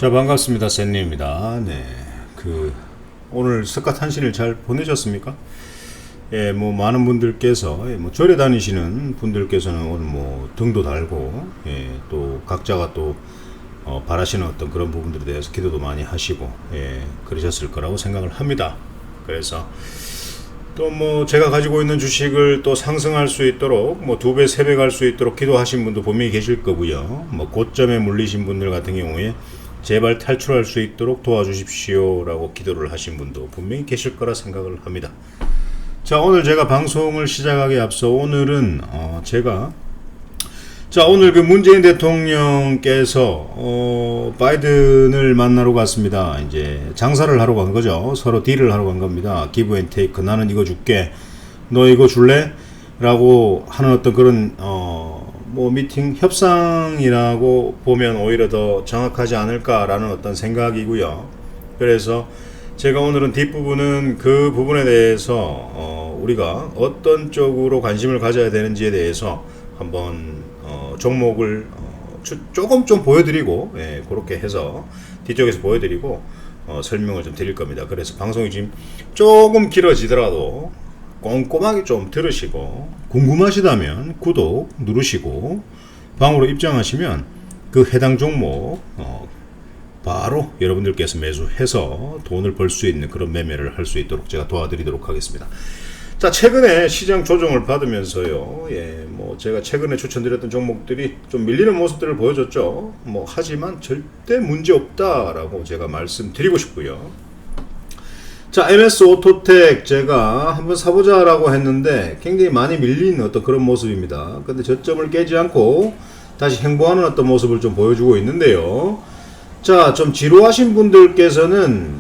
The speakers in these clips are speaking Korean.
자, 반갑습니다. 샌님입니다. 네. 오늘 석가탄신일 잘 보내셨습니까? 예, 뭐, 많은 분들께서, 절에 다니시는 분들께서는 오늘 뭐, 등도 달고, 예, 또, 각자가 또, 바라시는 어떤 그런 부분들에 대해서 기도도 많이 하시고, 예, 그러셨을 거라고 생각을 합니다. 그래서, 또 뭐, 제가 가지고 있는 주식을 또 상승할 수 있도록, 뭐, 2배, 3배 갈 수 있도록 기도하신 분도 분명히 계실 거고요. 뭐, 고점에 물리신 분들 같은 경우에, 제발 탈출할 수 있도록 도와주십시오 라고 기도를 하신 분도 분명히 계실 거라 생각을 합니다. 자, 오늘 제가 방송을 시작하기에 앞서 오늘은 오늘 그 문재인 대통령께서 바이든을 만나러 갔습니다. 이제 장사를 하러 간 거죠. 서로 딜을 하러 간 겁니다. 기브 앤 테이크. 나는 이거 줄게, 너 이거 줄래? 라고 하는 어떤 그런 미팅 협상이라고 보면 오히려 더 정확하지 않을까라는 어떤 생각이고요. 그래서 제가 오늘은 뒷부분은 그 부분에 대해서 우리가 어떤 쪽으로 관심을 가져야 되는지에 대해서 한번 종목을 조금 좀 보여드리고, 그렇게 해서 뒤쪽에서 보여드리고 설명을 좀 드릴 겁니다. 그래서 방송이 지금 조금 길어지더라도 꼼꼼하게 좀 들으시고, 궁금하시다면 구독 누르시고 방으로 입장하시면 그 해당 종목 바로 여러분들께서 매수해서 돈을 벌 수 있는 그런 매매를 할 수 있도록 제가 도와드리도록 하겠습니다. 자, 최근에 시장 조정을 받으면서요, 제가 최근에 추천드렸던 종목들이 좀 밀리는 모습들을 보여줬죠. 하지만 절대 문제 없다라고 제가 말씀드리고 싶고요. 자, MS 오토텍 제가 한번 사보자라고 했는데 굉장히 많이 밀린 어떤 그런 모습입니다. 근데 저점을 깨지 않고 다시 행보하는 어떤 모습을 좀 보여주고 있는데요. 자, 좀 지루하신 분들께서는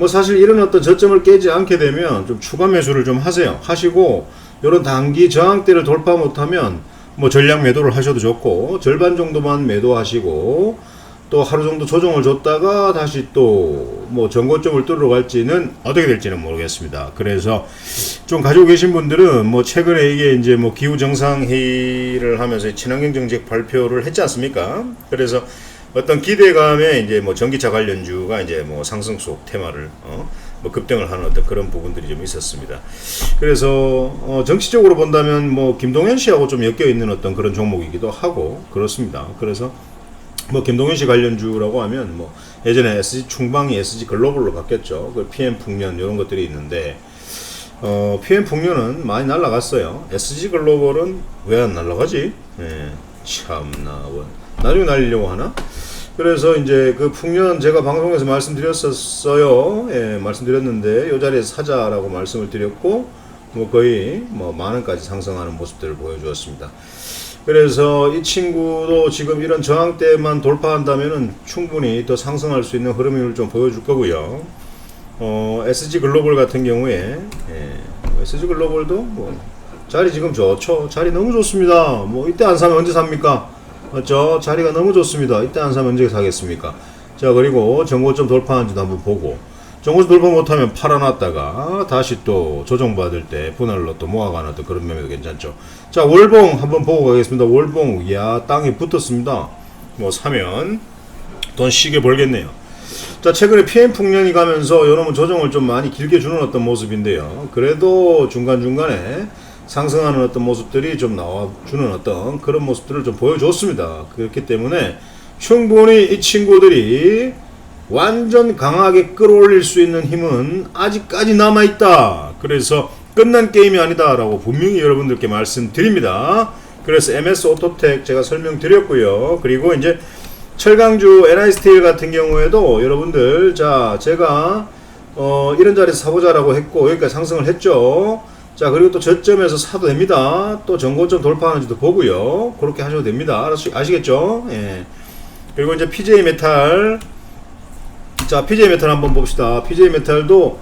사실 이런 어떤 저점을 깨지 않게 되면 좀 추가 매수를 좀 하시고, 이런 단기 저항대를 돌파 못하면 전량 매도를 하셔도 좋고, 절반 정도만 매도하시고, 또 하루 정도 조정을 줬다가 다시 또 전고점을 뚫으러 갈지는 어떻게 될지는 모르겠습니다. 그래서 좀 가지고 계신 분들은 최근에 이게 이제 기후 정상 회의를 하면서 친환경 정책 발표를 했지 않습니까? 그래서 어떤 기대감에 이제 전기차 관련주가 이제 상승 속 테마를 급등을 하는 어떤 그런 부분들이 좀 있었습니다. 그래서 정치적으로 본다면 김동연 씨하고 좀 엮여 있는 어떤 그런 종목이기도 하고 그렇습니다. 그래서 김동현 씨 관련주라고 하면 예전에 SG 충방이 SG 글로벌로 바뀌었죠. 그 PM 풍년 이런 것들이 있는데 PM 풍년은 많이 날라갔어요. SG 글로벌은 왜 안 날라가지? 참나, 나중에 날리려고 하나? 그래서 이제 그 풍년 제가 방송에서 말씀드렸었어요. 말씀드렸는데 이 자리에서 사자라고 말씀을 드렸고 거의 만 원까지 상승하는 모습들을 보여주었습니다. 그래서 이 친구도 지금 이런 저항대만 돌파한다면은 충분히 더 상승할 수 있는 흐름을 좀 보여줄 거고요. SG 글로벌 같은 경우에, SG 글로벌도 자리 지금 좋죠. 자리 너무 좋습니다. 이때 안 사면 언제 삽니까? 맞죠? 자리가 너무 좋습니다. 이때 안 사면 언제 사겠습니까? 자, 그리고 전고점 돌파한지도 한번 보고, 전고점 돌파 못하면 팔아놨다가 다시 또 조정받을 때 분할로 또 모아가는 또 그런 매매도 괜찮죠. 자, 월봉 한번 보고 가겠습니다. 월봉, 이야, 땅에 붙었습니다. 사면 돈 시게 벌겠네요. 자, 최근에 PM 풍년이 가면서 여러분 조정을 좀 많이 길게 주는 어떤 모습인데요. 그래도 중간중간에 상승하는 어떤 모습들이 좀 나와주는 어떤 그런 모습들을 좀 보여줬습니다. 그렇기 때문에 충분히 이 친구들이 완전 강하게 끌어올릴 수 있는 힘은 아직까지 남아있다. 그래서 끝난 게임이 아니다 라고 분명히 여러분들께 말씀드립니다. 그래서 MS 오토텍 제가 설명드렸고요. 그리고 이제 철강주 NI스틸 같은 경우에도 여러분들, 자, 제가 이런 자리에서 사보자 라고 했고 여기까지 상승을 했죠. 자, 그리고 또 저점에서 사도 됩니다. 또 전고점 돌파하는지도 보고요. 그렇게 하셔도 됩니다. 아시겠죠? 그리고 이제 PJ 메탈, 자, PJ 메탈 한번 봅시다. PJ 메탈도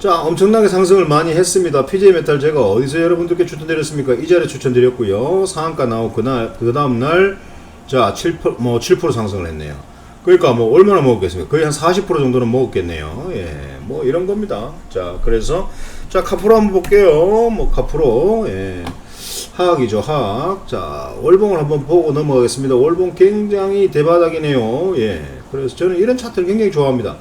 자, 엄청나게 상승을 많이 했습니다. PJ 메탈 제가 어디서 여러분들께 추천드렸습니까? 이 자리에 추천드렸고요. 상한가 나오고 그 다음날 자, 7% 상승을 했네요. 그러니까 얼마나 먹었겠습니까? 거의 한 40% 정도는 먹었겠네요. 이런 겁니다. 자, 그래서 자, 카프로 한번 볼게요. 카프로, 하악이죠, 하악. 자, 월봉을 한번 보고 넘어가겠습니다. 월봉 굉장히 대바닥이네요. 그래서 저는 이런 차트를 굉장히 좋아합니다.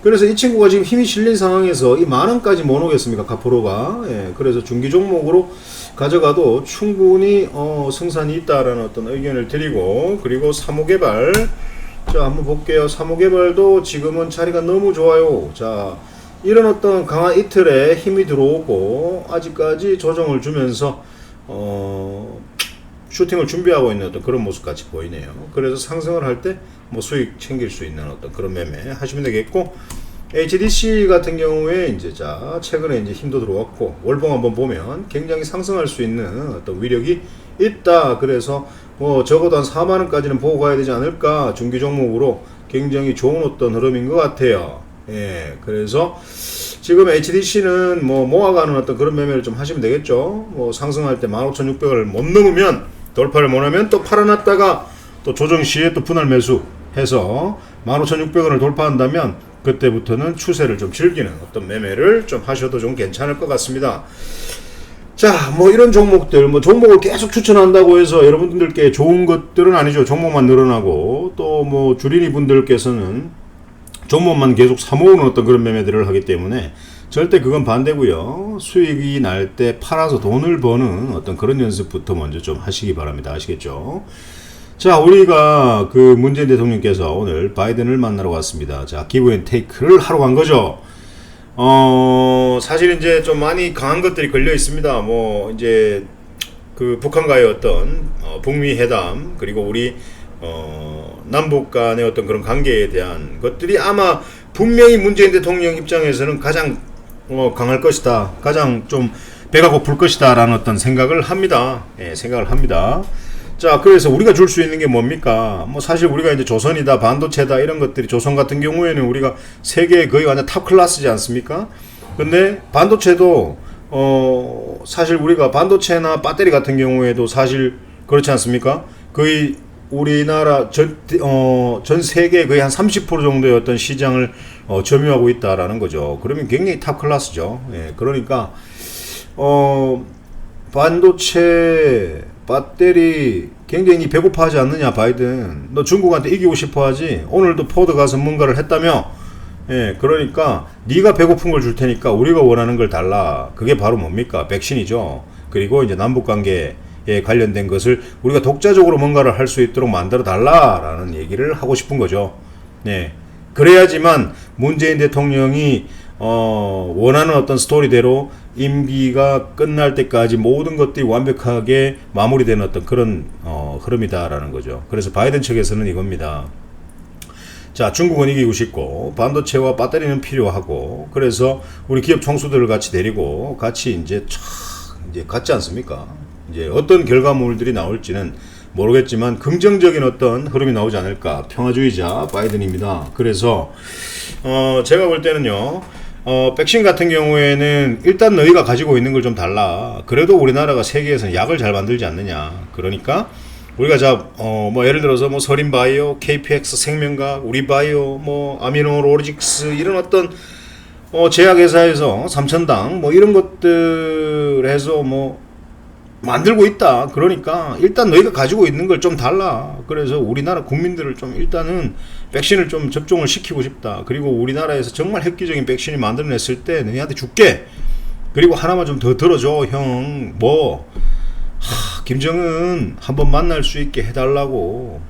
그래서 이 친구가 지금 힘이 실린 상황에서 이 만원까지 못 오겠습니까? 카프로가. 예, 그래서 중기 종목으로 가져가도 충분히 승산이 있다라는 어떤 의견을 드리고, 그리고 사무개발. 자, 한번 볼게요. 사무개발도 지금은 자리가 너무 좋아요. 자, 이런 어떤 강한 이틀에 힘이 들어오고 아직까지 조정을 주면서 슈팅을 준비하고 있는 어떤 그런 모습 같이 보이네요. 그래서 상승을 할 때 뭐 수익 챙길 수 있는 어떤 그런 매매 하시면 되겠고, HDC 같은 경우에 이제 자 최근에 이제 힘도 들어왔고 월봉 한번 보면 굉장히 상승할 수 있는 어떤 위력이 있다. 그래서 뭐 적어도 한 4만 원까지는 보고 가야 되지 않을까. 중기 종목으로 굉장히 좋은 어떤 흐름인 것 같아요. 예, 그래서 지금 HDC는 뭐 모아가는 어떤 그런 매매를 좀 하시면 되겠죠. 뭐 상승할 때 15,600을 못 넘으면, 돌파를 못 하면 또 팔아놨다가 또 조정 시에 또 분할 매수해서 15,600원을 돌파한다면 그때부터는 추세를 좀 즐기는 어떤 매매를 좀 하셔도 좀 괜찮을 것 같습니다. 자, 뭐 이런 종목들, 뭐 종목을 계속 추천한다고 해서 여러분들께 좋은 것들은 아니죠. 종목만 늘어나고 또 뭐 주린이 분들께서는 종목만 계속 사모으는 어떤 그런 매매들을 하기 때문에 절대 그건 반대고요. 수익이 날 때 팔아서 돈을 버는 어떤 그런 연습부터 먼저 좀 하시기 바랍니다. 아시겠죠? 자, 우리가 그 문재인 대통령께서 오늘 바이든을 만나러 갔습니다. 자, 기브 앤 테이크를 하러 간 거죠. 사실 이제 좀 많이 강한 것들이 걸려 있습니다. 뭐 이제 그 북한과의 어떤 북미 회담, 그리고 우리 남북 간의 어떤 그런 관계에 대한 것들이 아마 분명히 문재인 대통령 입장에서는 가장 강할 것이다. 가장 좀 배가 고플 것이다. 라는 어떤 생각을 합니다. 예, 생각을 합니다. 자, 그래서 우리가 줄 수 있는 게 뭡니까? 뭐 사실 우리가 이제 조선이다, 반도체다, 이런 것들이, 조선 같은 경우에는 우리가 세계의 거의 완전 탑 클래스지 않습니까? 근데 반도체도, 사실 우리가 반도체나 배터리 같은 경우에도 사실 그렇지 않습니까? 거의 우리나라 전 세계 거의 한 30% 정도의 어떤 시장을 점유하고 있다라는 거죠. 그러면 굉장히 탑 클래스죠. 예, 그러니까, 반도체, 배터리 굉장히 배고파하지 않느냐 바이든. 너 중국한테 이기고 싶어하지. 오늘도 포드 가서 뭔가를 했다며. 예, 그러니까 네가 배고픈 걸 줄 테니까 우리가 원하는 걸 달라. 그게 바로 뭡니까? 백신이죠. 그리고 이제 남북관계에 관련된 것을 우리가 독자적으로 뭔가를 할 수 있도록 만들어 달라라는 얘기를 하고 싶은 거죠. 네, 그래야지만 문재인 대통령이 원하는 어떤 스토리대로 임기가 끝날 때까지 모든 것들이 완벽하게 마무리되는 어떤 그런 흐름이다라는 거죠. 그래서 바이든 측에서는 이겁니다. 자, 중국은 이기고 싶고 반도체와 배터리는 필요하고, 그래서 우리 기업 총수들을 같이 데리고 같이 이제 갔지 않습니까? 이제 어떤 결과물들이 나올지는 모르겠지만 긍정적인 어떤 흐름이 나오지 않을까. 평화주의자 바이든입니다. 그래서 제가 볼 때는요, 백신 같은 경우에는 일단 너희가 가지고 있는 걸 좀 달라. 그래도 우리나라가 세계에서는 약을 잘 만들지 않느냐. 그러니까 우리가 뭐 예를 들어서 뭐 서린바이오, KPX 생명과학, 우리바이오, 뭐 아미노로직스, 이런 어떤 제약회사에서 삼천당 뭐 이런 것들 해서 뭐 만들고 있다. 그러니까 일단 너희가 가지고 있는 걸 좀 달라. 그래서 우리나라 국민들을 좀 일단은 백신을 좀 접종을 시키고 싶다. 그리고 우리나라에서 정말 획기적인 백신이 만들어냈을 때 너희한테 줄게. 그리고 하나만 좀 더 들어줘. 형, 뭐 김정은 한번 만날 수 있게 해달라고.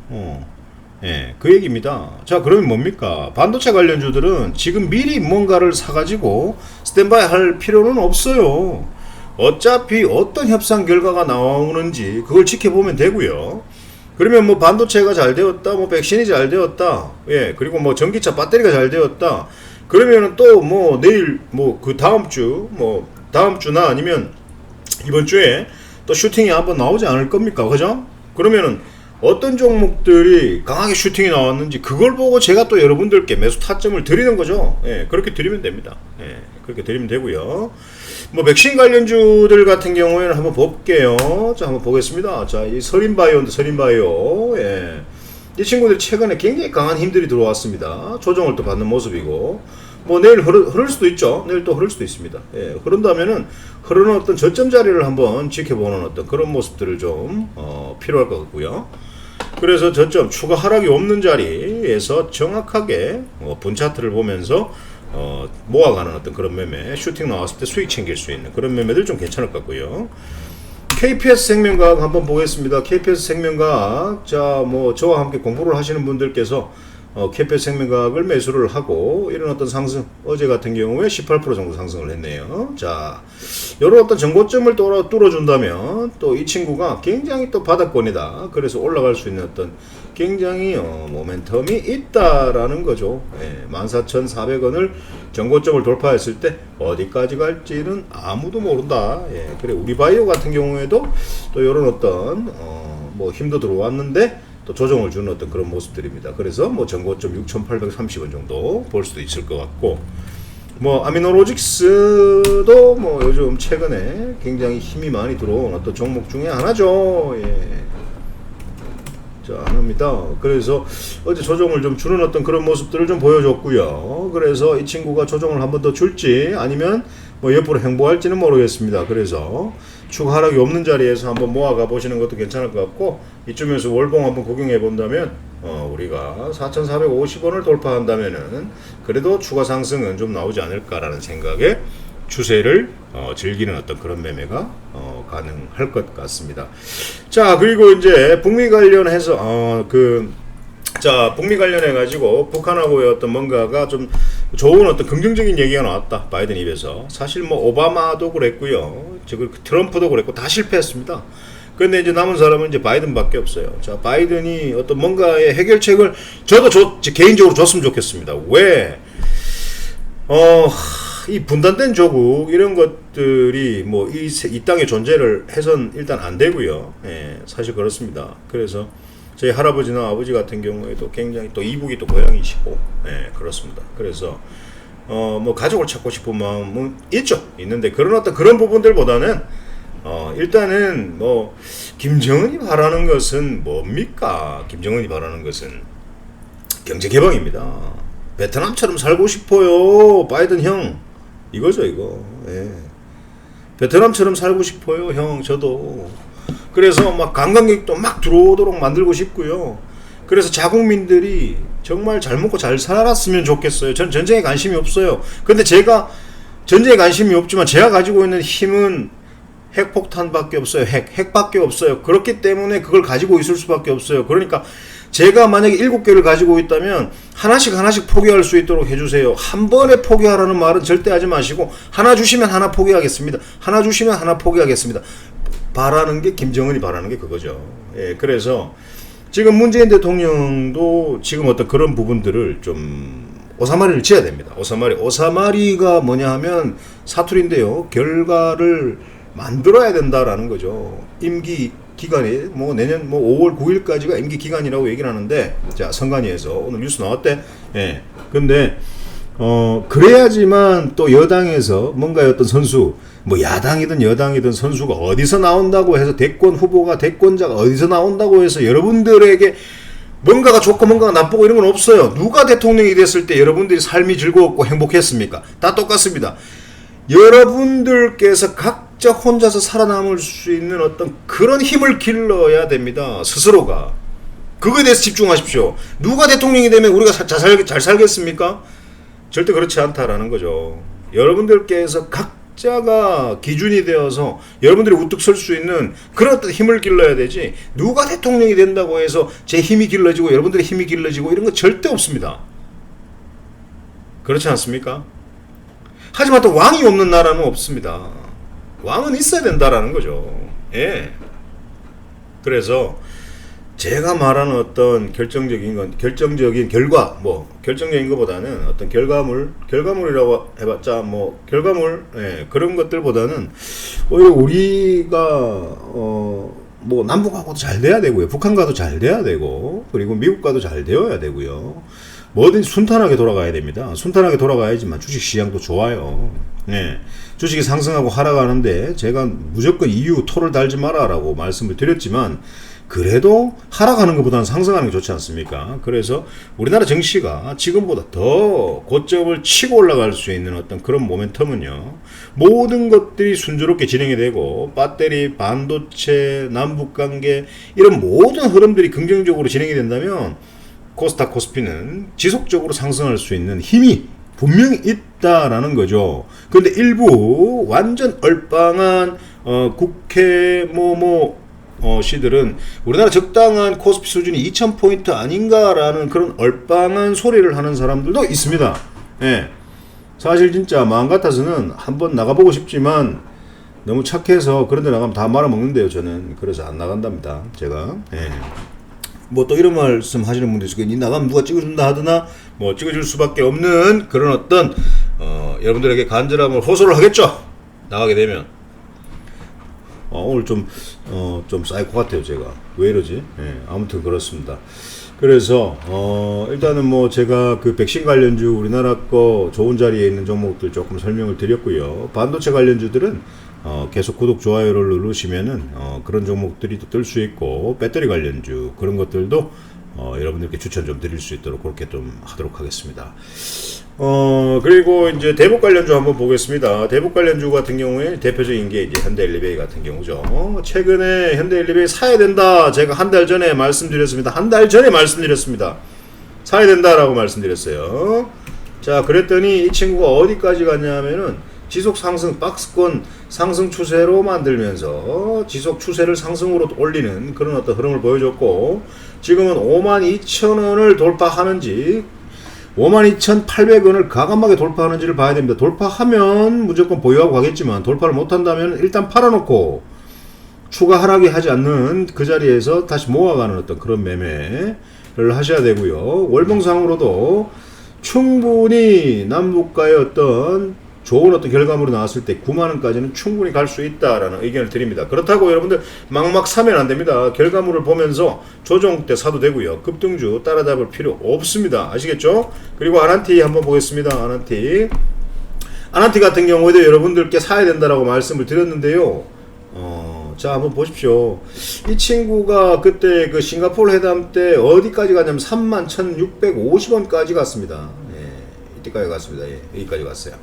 예, 그 얘기입니다. 자, 그러면 뭡니까? 반도체 관련주들은 지금 미리 뭔가를 사가지고 스탠바이 할 필요는 없어요. 어차피 어떤 협상 결과가 나오는지 그걸 지켜보면 되고요. 그러면 뭐 반도체가 잘 되었다, 뭐 백신이 잘 되었다, 예, 그리고 뭐 전기차 배터리가 잘 되었다. 그러면은 또 뭐 내일 뭐 그 다음 주나 아니면 이번 주에 또 슈팅이 한번 나오지 않을 겁니까? 그죠? 그러면은 어떤 종목들이 강하게 슈팅이 나왔는지 그걸 보고 제가 또 여러분들께 매수 타점을 드리는 거죠. 예, 그렇게 드리면 됩니다. 예, 그렇게 드리면 되고요. 뭐 백신 관련주들 같은 경우에는 한번 볼게요. 자, 한번 보겠습니다. 자, 이 서린바이오인데 서린바이오, 예, 이 친구들이 최근에 굉장히 강한 힘들이 들어왔습니다. 조정을 또 받는 모습이고, 뭐 내일 흐를 수도 있죠. 내일 또 흐를 수도 있습니다. 예, 흐른다면은 흐르는 어떤 저점 자리를 한번 지켜보는 어떤 그런 모습들을 좀 필요할 것 같고요. 그래서 저점 추가 하락이 없는 자리, 정도에서 정확하게 분 차트를 보면서 모아가는 어떤 그런 매매, 슈팅 나왔을 때 수익 챙길 수 있는 그런 매매들 좀 괜찮을 것 같고요. KPS 생명과학 한번 보겠습니다. KPS 생명과학, 자, 뭐 저와 함께 공부를 하시는 분들께서 KPS 생명과학을 매수를 하고 이런 어떤 상승, 어제 같은 경우에 18% 정도 상승을 했네요. 자, 이런 어떤 정고점을 뚫어준다면 또 이 친구가 굉장히 또 바닥권이다. 그래서 올라갈 수 있는 어떤 굉장히 모멘텀이 있다라는 거죠. 예, 14,400원을 정고점을 돌파했을 때 어디까지 갈지는 아무도 모른다. 예, 그래 우리바이오 같은 경우에도 또 이런 어떤 뭐 힘도 들어왔는데 또 조정을 주는 어떤 그런 모습들입니다. 그래서 뭐 정고점 6,830원 정도 볼 수도 있을 것 같고, 뭐 아미노로직스도 뭐 요즘 최근에 굉장히 힘이 많이 들어온 어떤 종목 중에 하나죠. 예. 자, 하나입니다. 그래서 어제 조정을 좀 주는 어떤 그런 모습들을 좀 보여줬고요. 그래서 이 친구가 조정을 한 번 더 줄지 아니면 뭐 옆으로 행보할지는 모르겠습니다. 그래서 추가 하락이 없는 자리에서 한번 모아가 보시는 것도 괜찮을 것 같고, 이쯤에서 월봉 한번 구경해 본다면 우리가 4,450원을 돌파한다면은 그래도 추가 상승은 좀 나오지 않을까라는 생각에 추세를 즐기는 어떤 그런 매매가 가능할 것 같습니다. 자, 그리고 이제 북미 관련해서 북미 관련해 가지고 북한하고의 어떤 뭔가가 좀 좋은 어떤 긍정적인 얘기가 나왔다. 바이든 입에서. 사실 뭐 오바마도 그랬고요. 지금 트럼프도 그랬고 다 실패했습니다. 근데 이제 남은 사람은 이제 바이든밖에 없어요. 자, 바이든이 어떤 뭔가의 해결책을 저도 개인적으로 줬으면 좋겠습니다. 왜? 이 분단된 조국 이런 것들이 뭐 이 땅에 존재를 해선 일단 안 되고요. 예, 사실 그렇습니다. 그래서 저희 할아버지나 아버지 같은 경우에도 굉장히 또 이북이 또 고향이시고, 예, 그렇습니다. 그래서 뭐 가족을 찾고 싶은 마음은 있는데 그런 부분들보다는 일단은 뭐 김정은이 바라는 것은 뭡니까? 김정은이 바라는 것은 경제 개방입니다. 베트남처럼 살고 싶어요, 바이든 형. 이거죠, 이거. 예. 베트남처럼 살고 싶어요, 형. 저도. 그래서 막 관광객도 막 들어오도록 만들고 싶고요. 그래서 자국민들이 정말 잘 먹고 잘 살았으면 좋겠어요. 전 전쟁에 관심이 없어요. 근데 제가 전쟁에 관심이 없지만 제가 가지고 있는 힘은 핵폭탄밖에 없어요. 핵밖에 없어요. 그렇기 때문에 그걸 가지고 있을 수밖에 없어요. 그러니까 제가 만약에 7개를 가지고 있다면 하나씩 포기할 수 있도록 해주세요. 한 번에 포기하라는 말은 절대 하지 마시고, 하나 주시면 하나 포기하겠습니다. 하나 주시면 하나 포기하겠습니다. 바라는 게, 김정은이 바라는 게 그거죠. 예, 그래서 지금 문재인 대통령도 지금 어떤 그런 부분들을 좀 오사마리를 지어야 됩니다. 오사마리가 뭐냐 하면 사투리인데요. 결과를 만들어야 된다라는 거죠. 임기 기간이 뭐 내년 뭐 5월 9일까지가 임기 기간이라고 얘기를 하는데, 자, 선관위에서 오늘 뉴스 나왔대. 예. 근데 그래야지만 또 여당에서 뭔가 어떤 선수, 뭐 야당이든 여당이든 선수가 어디서 나온다고 해서 후보가 대권자가 어디서 나온다고 해서 여러분들에게 뭔가가 좋고 뭔가가 나쁘고 이런 건 없어요. 누가 대통령이 됐을 때 여러분들이 삶이 즐거웠고 행복했습니까? 다 똑같습니다. 여러분들께서 각자 혼자서 살아남을 수 있는 어떤 그런 힘을 길러야 됩니다. 스스로가. 그거에 대해서 집중하십시오. 누가 대통령이 되면 우리가 잘 살겠습니까? 절대 그렇지 않다라는 거죠. 여러분들께서 각자가 기준이 되어서 여러분들이 우뚝 설 수 있는 그런 어떤 힘을 길러야 되지, 누가 대통령이 된다고 해서 제 힘이 길러지고 여러분들의 힘이 길러지고 이런 거 절대 없습니다. 그렇지 않습니까? 하지만 또 왕이 없는 나라는 없습니다. 왕은 있어야 된다라는 거죠. 예. 그래서 제가 말하는 어떤 결정적인 결과, 뭐 결정적인 것보다는 어떤 결과물이라고 해봤자 뭐 예, 그런 것들보다는 오히려 우리가 뭐 남북하고도 잘 돼야 되고요, 북한과도 잘 돼야 되고, 그리고 미국과도 잘 되어야 되고요. 뭐든지 순탄하게 돌아가야 됩니다. 순탄하게 돌아가야지만 주식 시장도 좋아요. 네. 주식이 상승하고 하락하는데 제가 무조건 이유 토를 달지 마라라고 말씀을 드렸지만, 그래도 하락하는 것보다는 상승하는 게 좋지 않습니까? 그래서 우리나라 증시가 지금보다 더 고점을 치고 올라갈 수 있는 어떤 그런 모멘텀은요, 모든 것들이 순조롭게 진행이 되고, 배터리, 반도체, 남북관계 이런 모든 흐름들이 긍정적으로 진행이 된다면 코스닥 코스피는 지속적으로 상승할 수 있는 힘이 분명히 있다라는 거죠. 그런데 일부 완전 얼빵한 국회 시들은 우리나라 적당한 코스피 수준이 2000포인트 아닌가라는 그런 얼빵한 소리를 하는 사람들도 있습니다. 예. 사실 진짜 마음 같아서는 한번 나가보고 싶지만 너무 착해서 그런 데 나가면 다 말아먹는데요. 저는 그래서 안 나간답니다. 제가. 예. 뭐 또 이런 말씀 하시는 분도 있을 거예요. 나가면 누가 찍어준다 하더나 뭐 찍어줄 수밖에 없는 그런 어떤 여러분들에게 간절함을 호소를 하겠죠. 나가게 되면. 오늘 좀 사이코 같아요. 제가 왜 이러지? 예, 아무튼 그렇습니다. 그래서 일단은 뭐 제가 그 백신 관련주 우리나라 거 좋은 자리에 있는 종목들 조금 설명을 드렸고요. 반도체 관련주들은 계속 구독 좋아요를 누르시면은 그런 종목들이 또 뜰 수 있고, 배터리 관련주 그런 것들도 여러분들께 추천 좀 드릴 수 있도록 그렇게 좀 하도록 하겠습니다. 그리고 이제 대북 관련주 한번 보겠습니다. 대북 관련주 같은 경우에 대표적인 게 이제 현대엘리베이 같은 경우죠. 최근에 현대엘리베이 사야 된다. 제가 한 달 전에 말씀드렸습니다. 사야 된다라고 말씀드렸어요. 자, 그랬더니 이 친구가 어디까지 갔냐면은 지속 상승 박스권 상승 추세로 만들면서 지속 추세를 상승으로 올리는 그런 어떤 흐름을 보여줬고, 지금은 52,000원을 돌파하는지 52,800원을 가감하게 돌파하는지를 봐야 됩니다. 돌파하면 무조건 보유하고 가겠지만 돌파를 못한다면 일단 팔아놓고 추가 하락이 하지 않는 그 자리에서 다시 모아가는 어떤 그런 매매를 하셔야 되고요. 월봉상으로도 충분히 남북과의 어떤 좋은 어떤 결과물이 나왔을 때 9만원까지는 충분히 갈 수 있다라는 의견을 드립니다. 그렇다고 여러분들 막막 사면 안 됩니다. 결과물을 보면서 조정 때 사도 되고요. 급등주 따라잡을 필요 없습니다. 아시겠죠? 그리고 아난티 한번 보겠습니다. 아난티 같은 경우에도 여러분들께 사야 된다라고 말씀을 드렸는데요. 자, 한번 보십시오. 이 친구가 그때 그 싱가포르 회담 때 어디까지 갔냐면 31,650원까지 갔습니다. 예, 이때까지 갔습니다. 예, 여기까지 갔어요.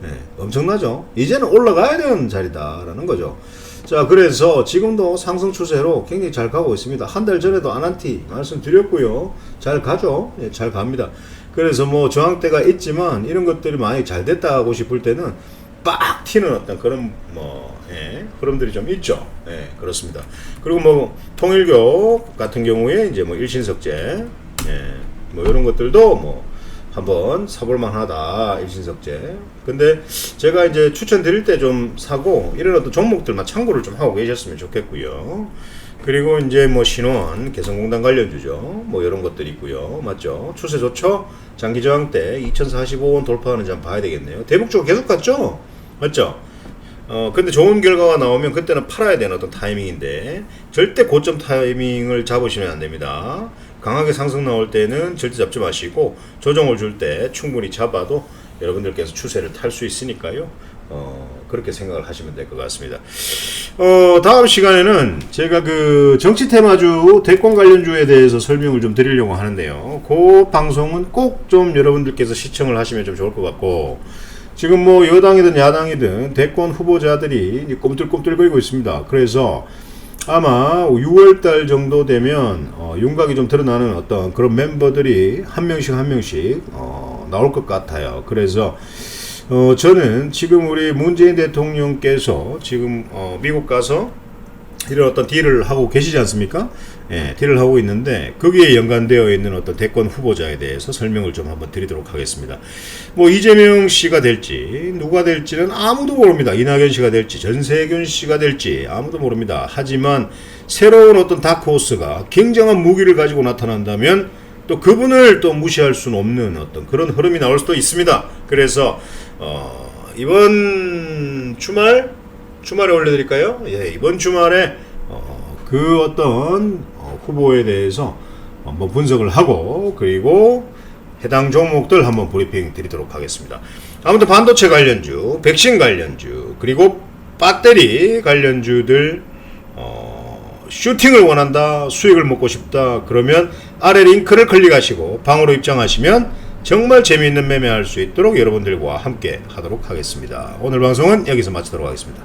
네, 엄청나죠? 이제는 올라가야 되는 자리다라는 거죠. 자, 그래서 지금도 상승 추세로 굉장히 잘 가고 있습니다. 한 달 전에도 아난티 말씀드렸고요. 잘 가죠? 예, 잘 갑니다. 그래서 뭐 저항대가 있지만 이런 것들이 만약에 잘 됐다 하고 싶을 때는 빡 튀는 어떤 그런 흐름들이 좀 있죠. 예, 그렇습니다. 그리고 뭐 통일교 같은 경우에 이제 뭐 일신석재, 뭐 이런 것들도 뭐 한번 사볼만 하다. 일신석재. 근데 제가 이제 추천드릴 때 좀 사고 이런 어떤 종목들만 참고를 좀 하고 계셨으면 좋겠고요. 그리고 이제 뭐 신원, 개성공단 관련주죠. 뭐 이런 것들이 있고요. 맞죠? 추세 좋죠? 장기 저항 때 2045원 돌파하는지 한번 봐야 되겠네요. 대북 쪽 계속 갔죠? 맞죠? 근데 좋은 결과가 나오면 그때는 팔아야 되는 어떤 타이밍인데 절대 고점 타이밍을 잡으시면 안 됩니다. 강하게 상승 나올 때는 절대 잡지 마시고 조정을 줄 때 충분히 잡아도 여러분들께서 추세를 탈 수 있으니까요. 그렇게 생각을 하시면 될 것 같습니다. 다음 시간에는 제가 그 정치 테마주, 대권 관련주에 대해서 설명을 좀 드리려고 하는데요. 그 방송은 꼭 좀 여러분들께서 시청을 하시면 좀 좋을 것 같고, 지금 뭐 여당이든 야당이든 대권 후보자들이 꿈틀꿈틀거리고 있습니다. 그래서 아마 6월달 정도 되면 윤곽이 좀 드러나는 어떤 그런 멤버들이 한 명씩 나올 것 같아요. 그래서 저는 지금 우리 문재인 대통령께서 지금 미국 가서 이런 어떤 딜을 하고 계시지 않습니까? 예, 딜을 하고 있는데 거기에 연관되어 있는 어떤 대권 후보자에 대해서 설명을 좀 한번 드리도록 하겠습니다. 뭐 이재명 씨가 될지 누가 될지는 아무도 모릅니다. 이낙연 씨가 될지 전세균 씨가 될지 아무도 모릅니다. 하지만 새로운 어떤 다크호스가 굉장한 무기를 가지고 나타난다면 또 그분을 또 무시할 수는 없는 어떤 그런 흐름이 나올 수도 있습니다. 그래서 이번 주말에 올려드릴까요? 예, 이번 주말에 그 어떤 후보에 대해서 한번 분석을 하고 그리고 해당 종목들 한번 브리핑 드리도록 하겠습니다. 아무튼 반도체 관련주, 백신 관련주, 그리고 배터리 관련주들 슈팅을 원한다, 수익을 먹고 싶다, 그러면 아래 링크를 클릭하시고 방으로 입장하시면 정말 재미있는 매매할 수 있도록 여러분들과 함께 하도록 하겠습니다. 오늘 방송은 여기서 마치도록 하겠습니다.